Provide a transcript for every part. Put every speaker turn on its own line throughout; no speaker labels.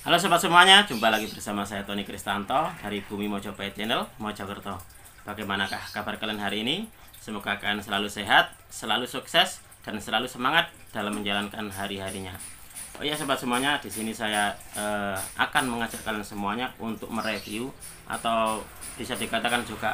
Halo sobat semuanya, jumpa lagi bersama saya Tony Kristanto dari Bumi Mojopahit Channel, Mojokerto. Bagaimanakah kabar kalian hari ini? Semoga kalian selalu sehat, selalu sukses, dan selalu semangat dalam menjalankan hari-harinya. Oh iya sobat semuanya, di sini saya akan mengajak kalian semuanya untuk mereview atau bisa dikatakan juga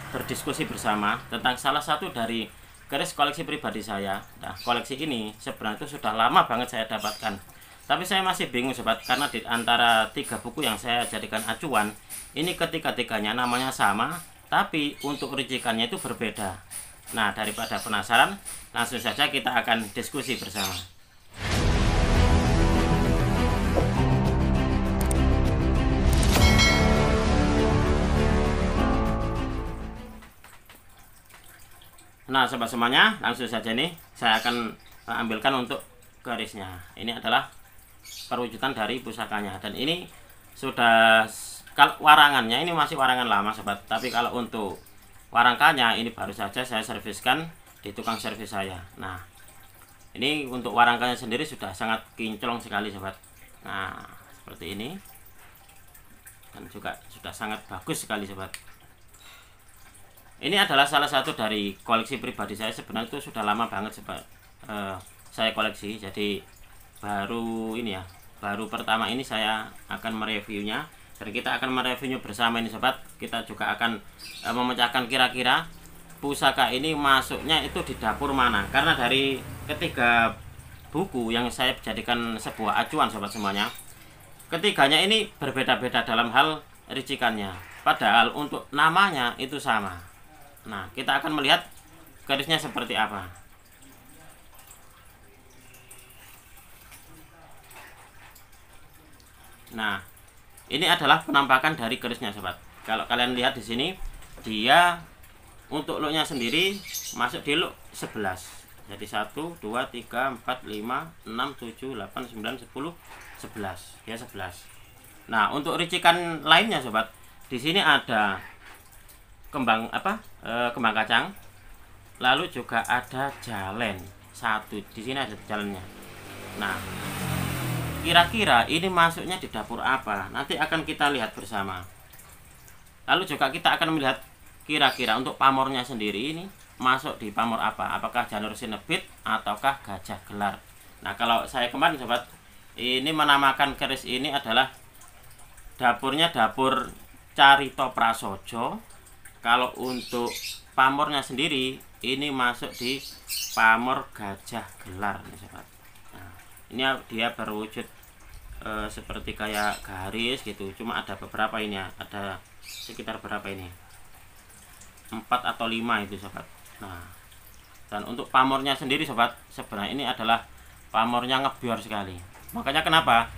berdiskusi bersama tentang salah satu dari keris koleksi pribadi saya. Nah, koleksi ini sebenarnya itu sudah lama banget saya dapatkan. Tapi saya masih bingung sobat, karena di antara 3 buku yang saya jadikan acuan, ini ketiga-tiganya namanya sama, tapi untuk ricikannya itu berbeda. Nah, daripada penasaran, langsung saja kita akan diskusi bersama. Nah, sobat semuanya, langsung saja nih saya akan ambilkan untuk garisnya. Ini adalah perwujudan dari pusakanya, dan ini sudah, kalau warangannya ini masih warangan lama sobat, tapi kalau untuk warangkanya ini baru saja saya serviskan di tukang servis saya. Nah, ini untuk warangkanya sendiri sudah sangat kinclong sekali sobat. Nah, seperti ini, dan juga sudah sangat bagus sekali sobat. Ini adalah salah satu dari koleksi pribadi saya, sebenarnya itu sudah lama banget sobat saya koleksi. Jadi baru ini ya, baru pertama ini saya akan mereviewnya, dan kita akan mereviewnya bersama ini sobat. Kita juga akan memecahkan kira-kira pusaka ini masuknya itu di dapur mana, karena dari ketiga buku yang saya jadikan sebuah acuan sobat semuanya, ketiganya ini berbeda-beda dalam hal ricikannya, padahal untuk namanya itu sama. Nah, kita akan melihat garisnya seperti apa. Nah, ini adalah penampakan dari garisnya sobat. Kalau kalian lihat di sini, dia untuk looknya sendiri masuk di look 11. Jadi 1, 2, 3, 4, 5, 6, 7, 8, 9, 10, 11. Ya 11. Nah, untuk ricikan lainnya sobat, di sini ada kembang kembang kacang, lalu juga ada jalen satu. Di sini ada jalannya. Nah, kira-kira ini masuknya di dapur apa? Nanti akan kita lihat bersama. Lalu juga kita akan melihat kira-kira untuk pamornya sendiri ini masuk di pamor apa? Apakah janur sinebit ataukah gajah gelar? Nah, kalau saya kemarin sobat, ini menamakan keris ini adalah dapurnya dapur Carito Prasojo. Kalau untuk pamornya sendiri ini masuk di pamor gajah gelar nih sobat. Ini dia berwujud seperti kayak garis gitu, cuma ada beberapa ini ya, ada sekitar berapa ini, 4 atau 5 itu sobat. Nah, dan untuk pamornya sendiri sobat, sebenarnya ini adalah pamornya ngebior sekali. Makanya kenapa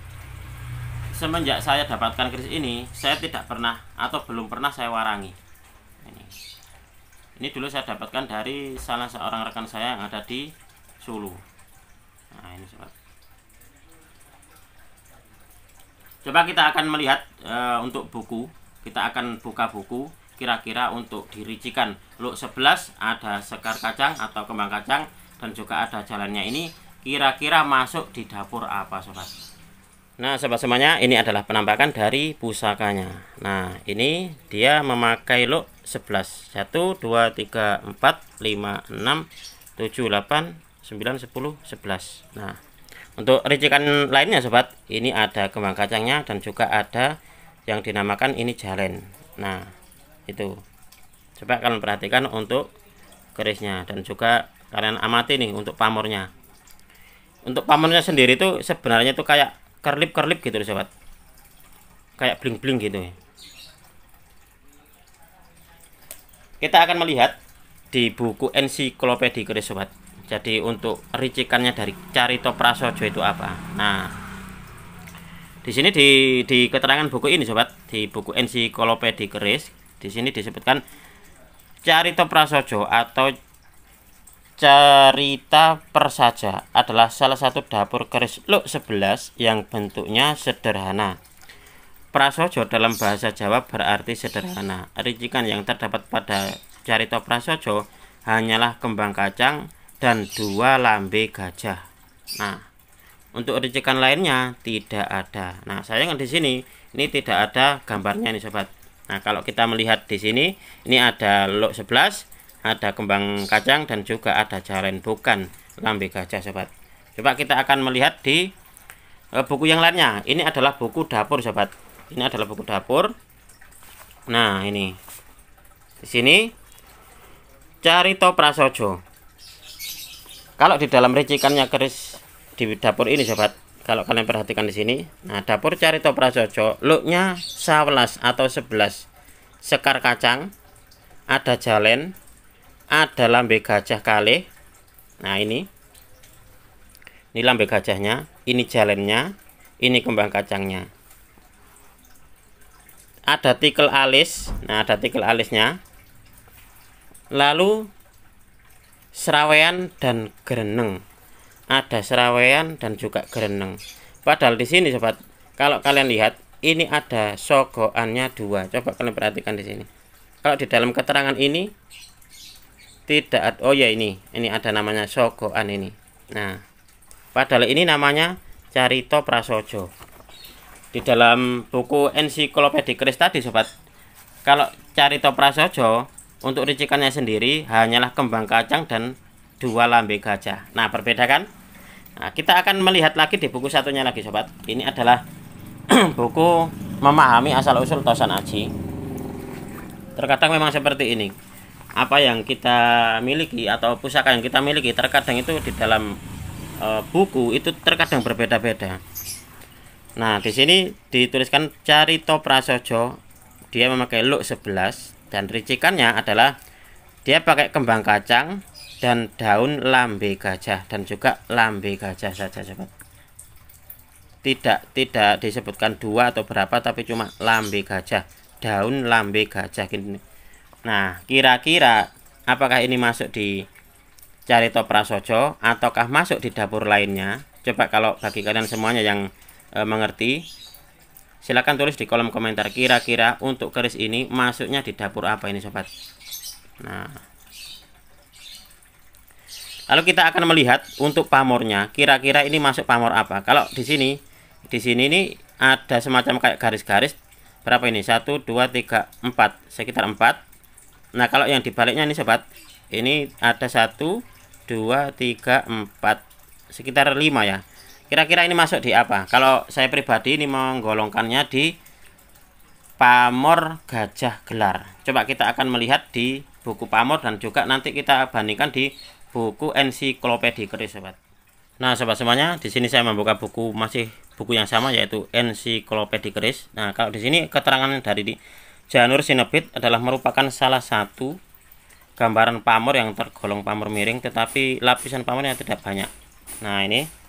semenjak saya dapatkan keris ini, saya tidak pernah atau belum pernah saya warangi. Ini dulu saya dapatkan dari salah seorang rekan saya yang ada di Sulu. Nah, ini sobat. Coba kita akan melihat untuk buku. Kita akan buka buku. Kira-kira untuk diricikan look 11 ada sekar kacang atau kembang kacang, dan juga ada jalannya ini. Kira-kira masuk di dapur apa sobat? Nah sobat semuanya, ini adalah penampakan dari pusakanya. Nah, ini dia memakai look 11. 1, 2, 3, 4, 5, 6, 7, 8, 9, 10, 11. Nah, untuk ricikan lainnya sobat, ini ada kembang kacangnya, dan juga ada yang dinamakan ini jalen. Nah, itu. Coba kalian perhatikan untuk kerisnya, dan juga kalian amati nih untuk pamornya. Untuk pamornya sendiri itu sebenarnya itu kayak kerlip-kerlip gitu loh sobat. Kayak bling-bling gitu ya. Kita akan melihat di buku ensiklopedi keris sobat. Jadi untuk ricikannya dari Carito Prasojo itu apa? Nah, di sini di keterangan buku ini sobat, di buku ensiklopedi keris, di sini disebutkan Carito Prasojo atau Carita Persaja adalah salah satu dapur keris look 11 yang bentuknya sederhana. Prasojo dalam bahasa Jawa berarti sederhana. Ricikan yang terdapat pada Carito Prasojo hanyalah kembang kacang dan 2 lambe gajah. Nah, Untuk ricikan lainnya tidak ada. Nah, sayangnya di sini ini tidak ada gambarnya nih sobat. Nah, kalau kita melihat di sini, ini ada luk 11, ada kembang kacang dan juga ada jalen, bukan lambe gajah sobat. Coba kita akan melihat di buku yang lainnya. Ini adalah buku dapur sobat. Ini adalah buku dapur. Nah, ini. Di sini Carita Prasaja. Kalau di dalam ricikannya keris di dapur ini sobat, kalau kalian perhatikan di sini, nah dapur Carita Prasaja, luknya 11 atau 11, sekar kacang, ada jalen, ada lambe gajah kalih. Nah ini lambe gajahnya, ini jalennya, ini kembang kacangnya. Ada tikel alis, nah ada tikel alisnya. Lalu serawean dan gereneng. Ada serawean dan juga gereneng. Padahal di sini sobat, kalau kalian lihat ini ada sogoannya 2. Coba kalian perhatikan di sini. Kalau di dalam keterangan ini tidak ada, oh ya ini ada namanya sogoan ini. Nah, padahal ini namanya Carita Prasaja. Di dalam buku ensiklopedia keris tadi sobat, kalau Carita Prasaja untuk ricikannya sendiri hanyalah kembang kacang dan 2 lambe gajah. Nah, berbeda kan? Nah, kita akan melihat lagi di buku satunya lagi sobat. Ini adalah buku memahami asal-usul Tosan Aji. Terkadang memang seperti ini. Apa yang kita miliki atau pusaka yang kita miliki terkadang itu di dalam buku itu terkadang berbeda-beda. Nah, di sini dituliskan Carita Prasaja. Dia memakai luk 11 dan ricikannya adalah dia pakai kembang kacang dan daun lambe gajah dan juga lambe gajah saja sobat. Tidak disebutkan 2 atau berapa, tapi cuma lambe gajah, daun lambe gajah gini. Nah, kira-kira apakah ini masuk di Carita Prasaja ataukah masuk di dapur lainnya? Coba kalau bagi kalian semuanya yang mengerti, silahkan tulis di kolom komentar, kira-kira untuk keris ini masuknya di dapur apa ini sobat. Nah, lalu kita akan melihat untuk pamornya, kira-kira ini masuk pamor apa. Kalau di sini ini ada semacam kayak garis-garis. Berapa ini? 1 2 3 4, sekitar 4. Nah, kalau yang dibaliknya ini sobat, ini ada 1 2 3 4, sekitar 5 ya. Kira-kira ini masuk di apa? Kalau saya pribadi ini menggolongkannya di pamor gajah gelar. Coba kita akan melihat di buku pamor dan juga nanti kita bandingkan di buku ensiklopedia keris sobat. Nah, sobat semuanya, di sini saya membuka buku yang sama, yaitu ensiklopedia keris. Nah, kalau di sini keterangan dari Janur Sinebit adalah merupakan salah satu gambaran pamor yang tergolong pamor miring, tetapi lapisan pamornya tidak banyak. Nah, ini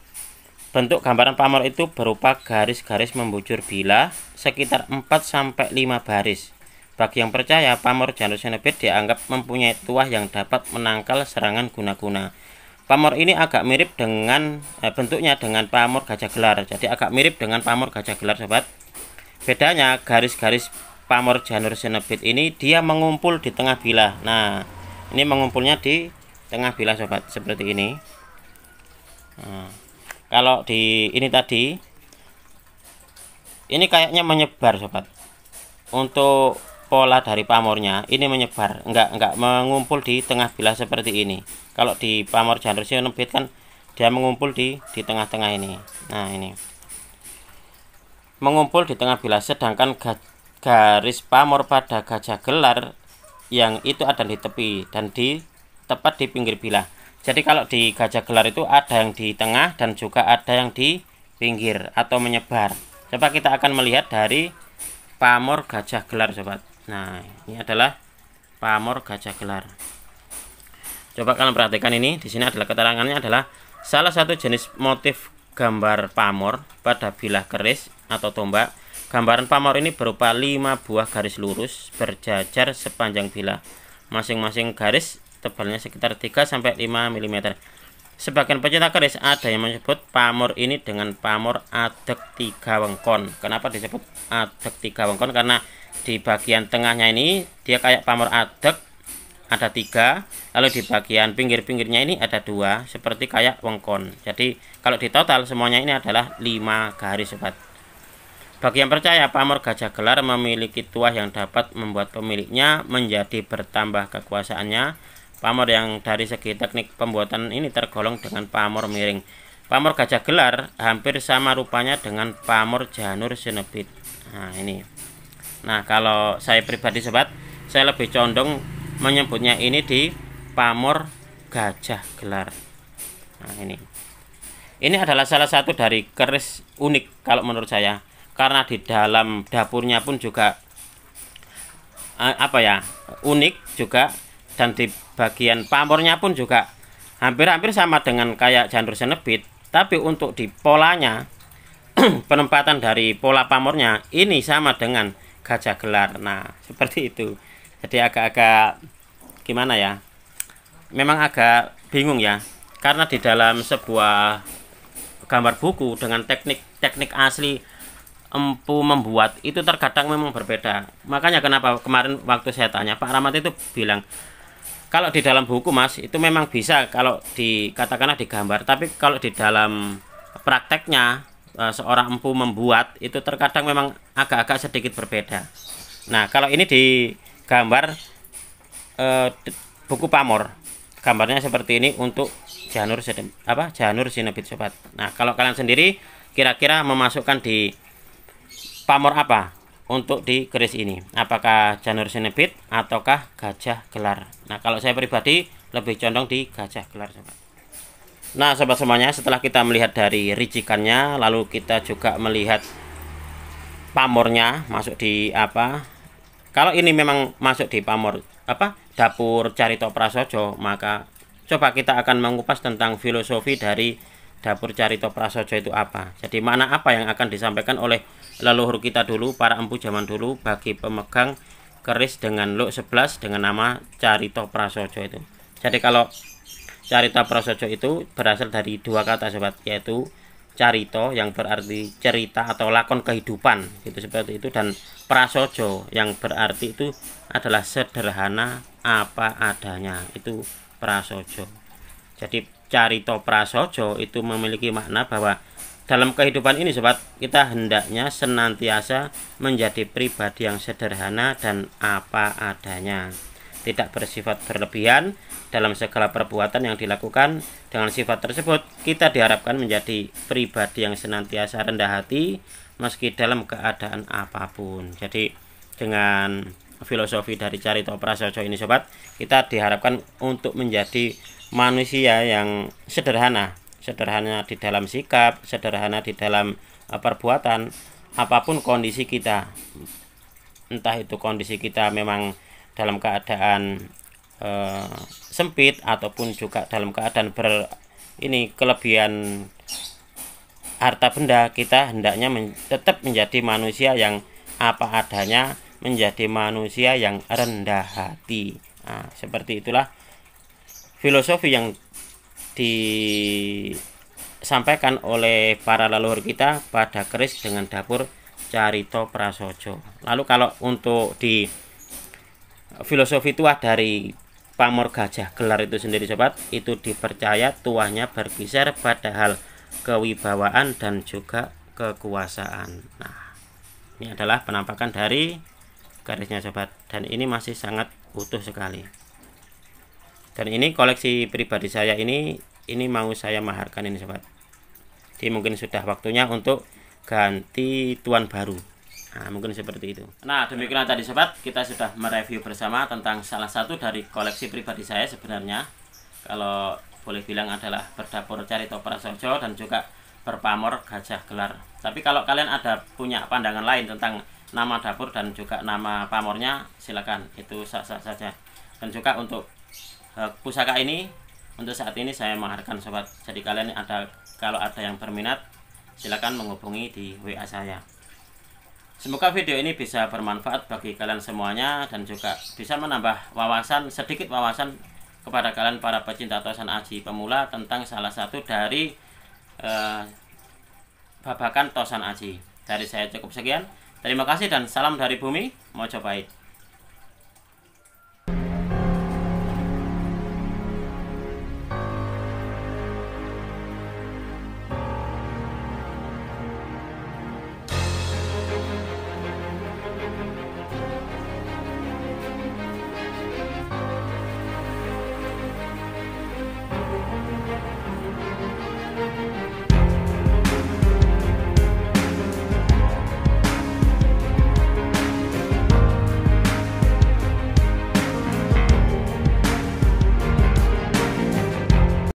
bentuk gambaran pamor itu berupa garis-garis membujur bilah sekitar 4-5 baris. Bagi yang percaya, pamor Janur Sinebit dianggap mempunyai tuah yang dapat menangkal serangan guna-guna. Pamor ini agak mirip dengan bentuknya dengan pamor gajah gelar. Jadi agak mirip dengan pamor gajah gelar sobat. Bedanya garis-garis pamor Janur Sinebit ini dia mengumpul di tengah bilah. Nah, ini mengumpulnya di tengah bilah sobat, seperti ini. Nah, kalau di ini tadi, ini kayaknya menyebar sobat. Untuk pola dari pamornya ini menyebar, enggak mengumpul di tengah bilah seperti ini. Kalau di pamor Janur Sinebit kan dia mengumpul di tengah-tengah ini. Nah, ini mengumpul di tengah bilah, sedangkan garis pamor pada gajah gelar yang itu ada di tepi dan tepat di pinggir bilah. Jadi kalau di gajah gelar itu ada yang di tengah dan juga ada yang di pinggir atau menyebar. Coba kita akan melihat dari pamor gajah gelar sobat. Nah, ini adalah pamor gajah gelar. Coba kalian perhatikan ini, di sini adalah keterangannya adalah salah satu jenis motif gambar pamor pada bilah keris atau tombak. Gambaran pamor ini berupa 5 buah garis lurus berjajar sepanjang bilah. Masing-masing garis tebalnya sekitar 3-5 mm. Sebagian pecinta keris ada yang menyebut pamor ini dengan pamor adeg 3 wengkon. Kenapa disebut adeg 3 wengkon? Karena di bagian tengahnya ini dia kayak pamor adeg, ada 3, lalu di bagian pinggir-pinggirnya ini ada 2, seperti kayak wengkon. Jadi kalau di total semuanya ini adalah 5 garis sobat. Bagi yang percaya, pamor gajah gelar memiliki tuah yang dapat membuat pemiliknya menjadi bertambah kekuasaannya. Pamor yang dari segi teknik pembuatan ini tergolong dengan pamor miring. Pamor gajah gelar hampir sama rupanya dengan pamor janur sinebit. Nah ini. Nah kalau saya pribadi sobat, saya lebih condong menyebutnya ini di pamor gajah gelar. Nah ini adalah salah satu dari keris unik kalau menurut saya, karena di dalam dapurnya pun juga unik juga, dan di bagian pamornya pun juga hampir-hampir sama dengan kayak janur sinebit, tapi untuk di polanya penempatan dari pola pamornya ini sama dengan gajah gelar. Nah seperti itu. Jadi agak-agak gimana ya, memang agak bingung ya, karena di dalam sebuah gambar buku dengan teknik asli empu membuat itu terkadang memang berbeda. Makanya kenapa kemarin waktu saya tanya, Pak Rahmat itu bilang kalau di dalam buku mas itu memang bisa kalau dikatakanlah digambar, tapi kalau di dalam prakteknya seorang empu membuat itu terkadang memang agak-agak sedikit berbeda. Nah kalau ini digambar buku pamor, gambarnya seperti ini untuk janur sinebit sobat. Nah kalau kalian sendiri kira-kira memasukkan di pamor apa untuk di keris ini, apakah janur sinebit ataukah gajah gelar? Nah kalau saya pribadi lebih condong di gajah gelar sobat. Nah sobat semuanya, setelah kita melihat dari ricikannya, lalu kita juga melihat pamornya masuk di apa. Kalau ini memang masuk di pamor dapur Carito Prasojo, maka coba kita akan mengupas tentang filosofi dari dapur Carito Prasojo itu apa. Jadi mana apa yang akan disampaikan oleh leluhur kita dulu, para empu zaman dulu, bagi pemegang keris dengan luk 11 dengan nama Carito Prasojo itu. Jadi kalau Carito Prasojo itu berasal dari 2 kata sobat, yaitu carito yang berarti cerita atau lakon kehidupan gitu, seperti itu, dan prasojo yang berarti itu adalah sederhana apa adanya, itu prasojo. Jadi Carito Prasojo itu memiliki makna bahwa dalam kehidupan ini sobat, kita hendaknya senantiasa menjadi pribadi yang sederhana dan apa adanya, tidak bersifat berlebihan dalam segala perbuatan yang dilakukan. Dengan sifat tersebut kita diharapkan menjadi pribadi yang senantiasa rendah hati meski dalam keadaan apapun. Jadi dengan filosofi dari Carito Prasojo ini sobat, kita diharapkan untuk menjadi manusia yang sederhana di dalam sikap, sederhana di dalam perbuatan, apapun kondisi kita. Entah itu kondisi kita memang dalam keadaan sempit ataupun juga dalam keadaan kelebihan harta benda, kita hendaknya tetap menjadi manusia yang apa adanya, menjadi manusia yang rendah hati. Nah, seperti itulah filosofi yang disampaikan oleh para leluhur kita pada keris dengan dapur Carito Prasojo. Lalu kalau untuk di filosofi tuah dari pamor gajah gelar itu sendiri sobat, itu dipercaya tuahnya berkisar pada hal kewibawaan dan juga kekuasaan. Nah ini adalah penampakan dari kerisnya sobat, dan ini masih sangat utuh sekali. Dan ini koleksi pribadi saya, ini mau saya maharkan ini sobat. Jadi mungkin sudah waktunya untuk ganti tuan baru. Nah mungkin seperti itu. Nah demikian tadi sobat, kita sudah mereview bersama tentang salah satu dari koleksi pribadi saya. Sebenarnya kalau boleh bilang adalah berdapur Carito Prasojo dan juga berpamor gajah gelar. Tapi kalau kalian ada punya pandangan lain tentang nama dapur dan juga nama pamornya, silakan, itu sah-sah saja. Dan juga untuk pusaka ini untuk saat ini saya maharkan sobat. Jadi kalian kalau ada yang berminat, silakan menghubungi di WA saya. Semoga video ini bisa bermanfaat bagi kalian semuanya dan juga bisa menambah sedikit wawasan kepada kalian para pecinta tosan aji pemula tentang salah satu dari babakan tosan aji. Dari saya cukup sekian. Terima kasih dan salam dari bumi Mojopahit.